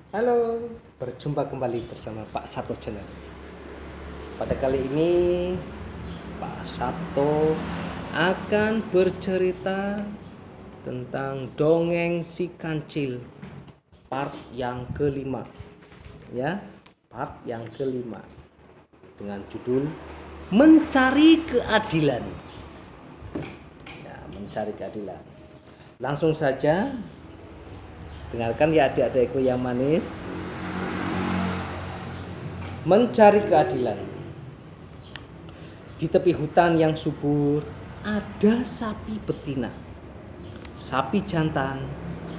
Halo, berjumpa kembali bersama Pak Sabto Channel. Pada kali ini Pak Sabto akan bercerita tentang dongeng si kancil part yang kelima, ya, part yang kelima dengan judul Mencari Keadilan. Ya, mencari keadilan. Langsung saja dengarkan ya adik-adikku yang manis. Mencari keadilan. Di tepi hutan yang subur ada sapi betina, sapi jantan,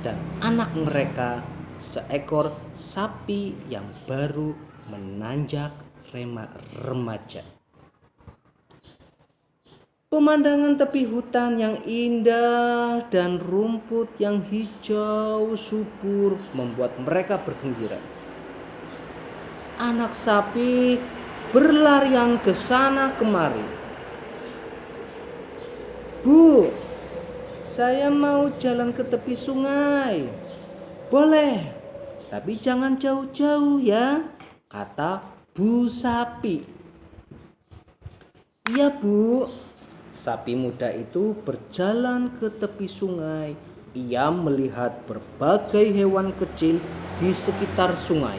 dan anak mereka seekor sapi yang baru menanjak remaja. Pemandangan tepi hutan yang indah dan rumput yang hijau subur membuat mereka bergembira. Anak sapi berlarian ke sana kemari. Bu, saya mau jalan ke tepi sungai. Boleh, tapi jangan jauh-jauh ya, kata Bu Sapi. Iya Bu. Sapi muda itu berjalan ke tepi sungai. Ia melihat berbagai hewan kecil di sekitar sungai.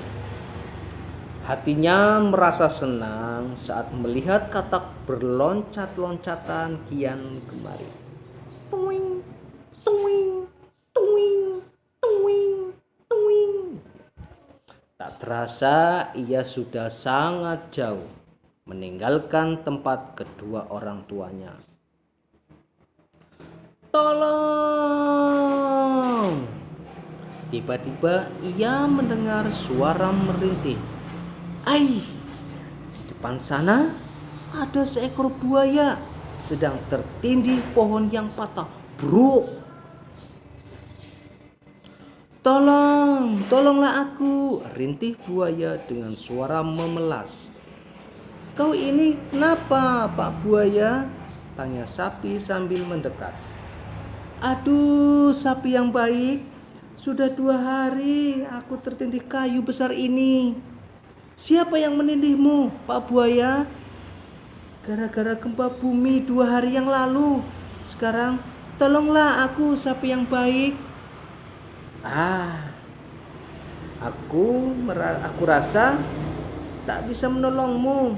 Hatinya merasa senang saat melihat katak berloncat-loncatan kian kemari. Tuing, tuing, tuing, tuing, tuing. Tak terasa ia sudah sangat jauh meninggalkan tempat kedua orang tuanya. Tolong! Tiba-tiba ia mendengar suara merintih. Ai! Di depan sana ada seekor buaya sedang tertindih pohon yang patah. Bro! Tolonglah aku, rintih buaya dengan suara memelas. Kau ini kenapa, Pak Buaya? Tanya sapi sambil mendekat. Aduh, sapi yang baik, sudah 2 hari aku tertindih kayu besar ini. Siapa yang menindihmu, Pak Buaya? Gara-gara gempa bumi 2 hari yang lalu. Sekarang tolonglah aku, sapi yang baik. Aku rasa tak bisa menolongmu,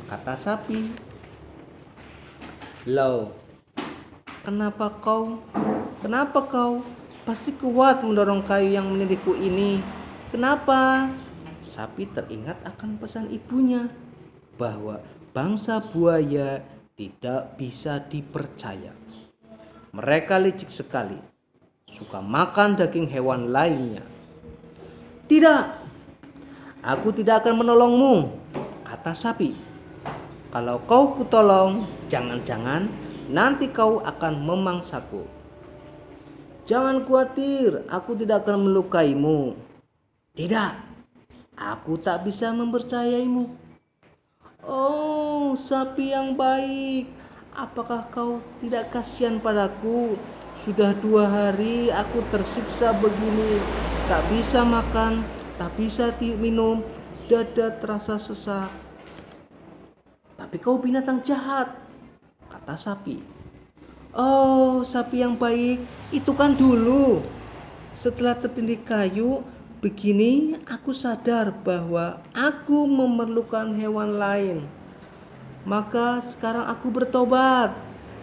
kata sapi. Loh, kenapa kau? Pasti kuat mendorong kayu yang menindihku ini. Kenapa? Sapi teringat akan pesan ibunya bahwa bangsa buaya tidak bisa dipercaya. Mereka licik sekali, suka makan daging hewan lainnya. Tidak, aku tidak akan menolongmu, kata sapi. Kalau kau kutolong, jangan-jangan nanti kau akan memangsaku. Jangan khawatir, aku tidak akan melukaimu. Tidak, aku tak bisa mempercayaimu. Oh, sapi yang baik, apakah kau tidak kasihan padaku? Sudah 2 hari aku tersiksa begini, tak bisa makan, tak bisa minum, dada terasa sesak. Tapi kau binatang jahat, kata sapi. Oh, sapi yang baik, itu kan dulu. Setelah tertindih kayu, begini aku sadar bahwa aku memerlukan hewan lain. Maka sekarang aku bertobat.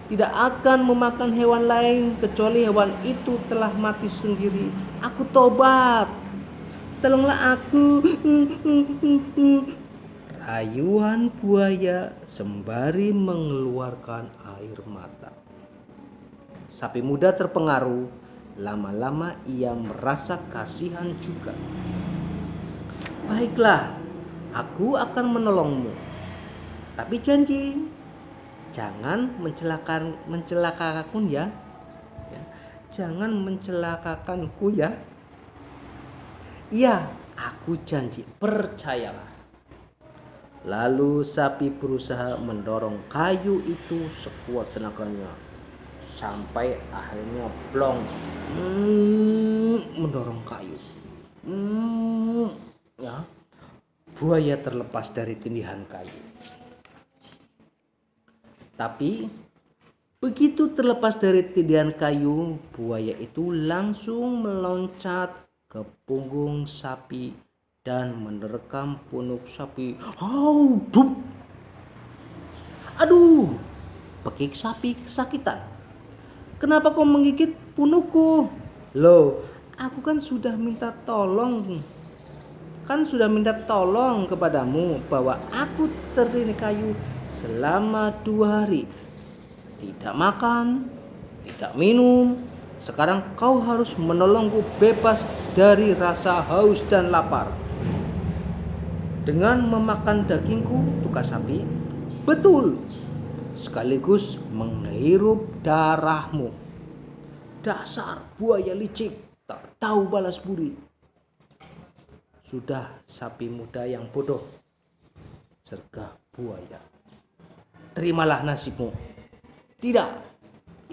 Tidak akan memakan hewan lain kecuali hewan itu telah mati sendiri. Aku tobat. Tolonglah aku. Rayuan buaya sembari mengeluarkan air mata. Sapi muda terpengaruh. Lama-lama ia merasa kasihan juga. Baiklah, aku akan menolongmu. Tapi janji, jangan mencelakakanku ya. Jangan mencelakakanku ya. Iya, aku janji, percayalah. Lalu sapi berusaha mendorong kayu itu sekuat tenaganya sampai akhirnya plong mendorong kayu. Hmm, ya, buaya terlepas dari tindihan kayu. Tapi begitu terlepas dari tindihan kayu, buaya itu langsung meloncat ke punggung sapi dan menerkam punuk sapi. Dup! Aduh, pekik sapi kesakitan. Kenapa kau menggigit punukku? Loh, aku kan sudah minta tolong. Kepadamu bahwa aku terini kayu selama 2 hari. Tidak makan, tidak minum. Sekarang kau harus menolongku bebas dari rasa haus dan lapar. Dengan memakan dagingku, tukas sapi, betul, sekaligus menghirup darahmu. Dasar buaya licik, tak tahu balas budi. Sudah sapi muda yang bodoh, sergah buaya. Terimalah nasibmu. Tidak,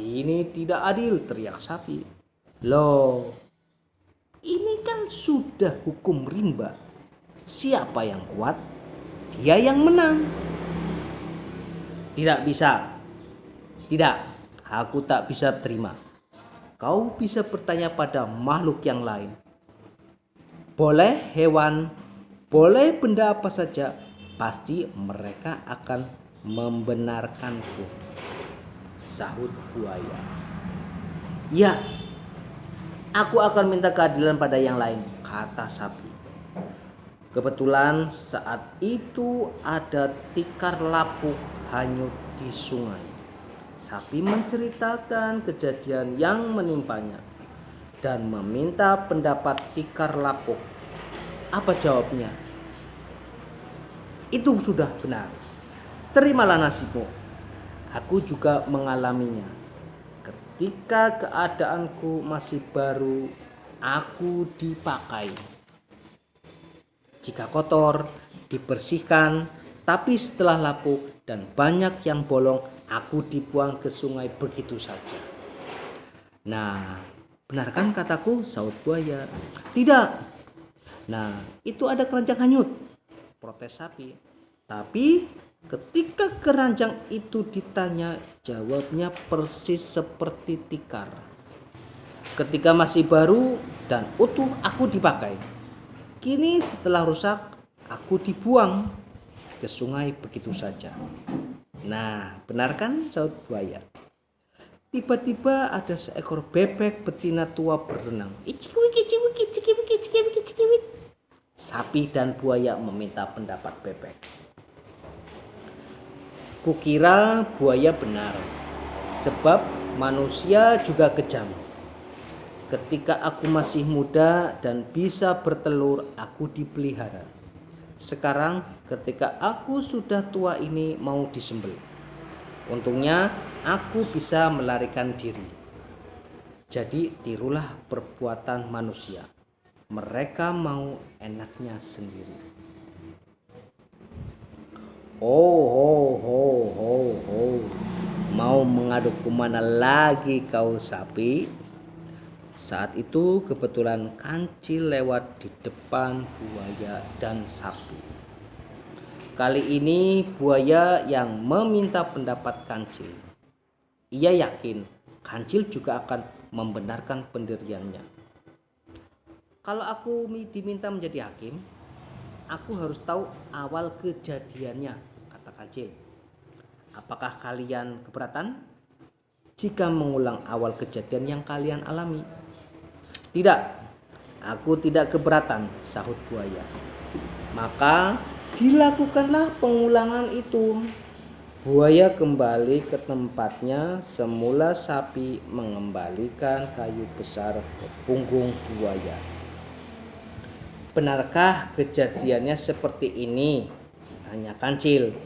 ini tidak adil, teriak sapi. Loh, ini kan sudah hukum rimba. Siapa yang kuat, dia yang menang. Tidak bisa. Tidak, aku tak bisa terima. Kau bisa bertanya pada makhluk yang lain. Boleh hewan, boleh benda apa saja, pasti mereka akan membenarkanku, sahut buaya. Ya, aku akan minta keadilan pada yang lain, kata sapi. Kebetulan saat itu ada tikar lapuk hanyut di sungai. Sapi menceritakan kejadian yang menimpanya dan meminta pendapat tikar lapuk. Apa jawabnya? Itu sudah benar. Terimalah nasibmu. Aku juga mengalaminya. Ketika keadaanku masih baru, aku dipakai. Jika kotor, dibersihkan, tapi setelah lapuk dan banyak yang bolong, aku dibuang ke sungai begitu saja. Nah, benar kan kataku, sahut buaya. Tidak. Nah, itu ada keranjang hanyut, protes sapi. Tapi ketika keranjang itu ditanya, jawabnya persis seperti tikar. Ketika masih baru dan utuh, aku dipakai. Kini setelah rusak, aku dibuang ke sungai begitu saja. Nah, benar kan, sahut buaya. Tiba-tiba ada seekor bebek betina tua berenang. Sapi dan buaya meminta pendapat bebek. Kukira buaya benar, sebab manusia juga kejam. Ketika aku masih muda dan bisa bertelur, aku dipelihara. Sekarang ketika aku sudah tua ini mau disembelih. Untungnya aku bisa melarikan diri. Jadi tirulah perbuatan manusia. Mereka mau enaknya sendiri. Ho. Mau mengadu kemana lagi kau sapi? Saat itu kebetulan kancil lewat di depan buaya dan sapi. Kali ini buaya yang meminta pendapat kancil. Ia yakin kancil juga akan membenarkan pendiriannya. Kalau aku diminta menjadi hakim, aku harus tahu awal kejadiannya, kata kancil. Apakah kalian keberatan jika mengulang awal kejadian yang kalian alami? Tidak, aku tidak keberatan, sahut buaya. Maka dilakukanlah pengulangan itu. Buaya kembali ke tempatnya. Semula sapi mengembalikan kayu besar ke punggung buaya. Benarkah kejadiannya seperti ini? Tanya kancil.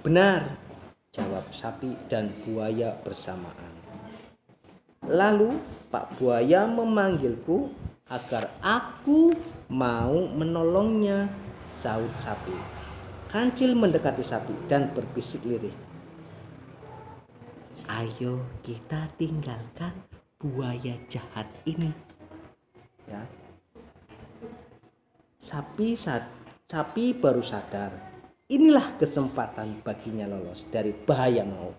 Benar, jawab sapi dan buaya bersamaan. Lalu Pak Buaya memanggilku agar aku mau menolongnya, sahut sapi. Kancil mendekati sapi dan berbisik lirih. Ayo kita tinggalkan buaya jahat ini. Ya. Sapi baru sadar. Inilah kesempatan baginya lolos dari bahaya maut.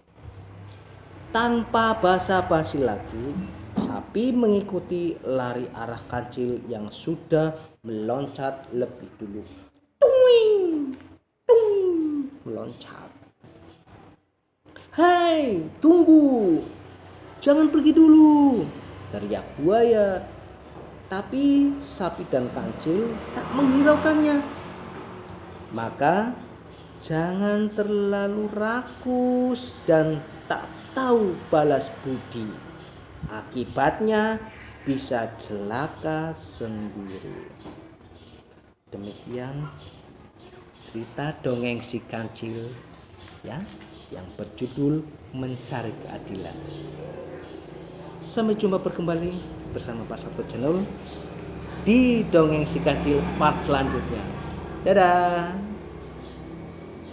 Tanpa basa-basi lagi, sapi mengikuti lari arah kancil yang sudah meloncat lebih dulu. Tuing, tung, meloncat. "Hai, tunggu! Jangan pergi dulu!" teriak buaya. Tapi sapi dan kancil tak menghiraukannya. Maka jangan terlalu rakus dan tak tahu balas budi. Akibatnya bisa celaka sendiri. Demikian cerita dongeng si kancil ya, yang berjudul Mencari Keadilan. Sampai jumpa kembali bersama Pak Sabto Channel di Dongeng Si Kancil part selanjutnya. Dadah.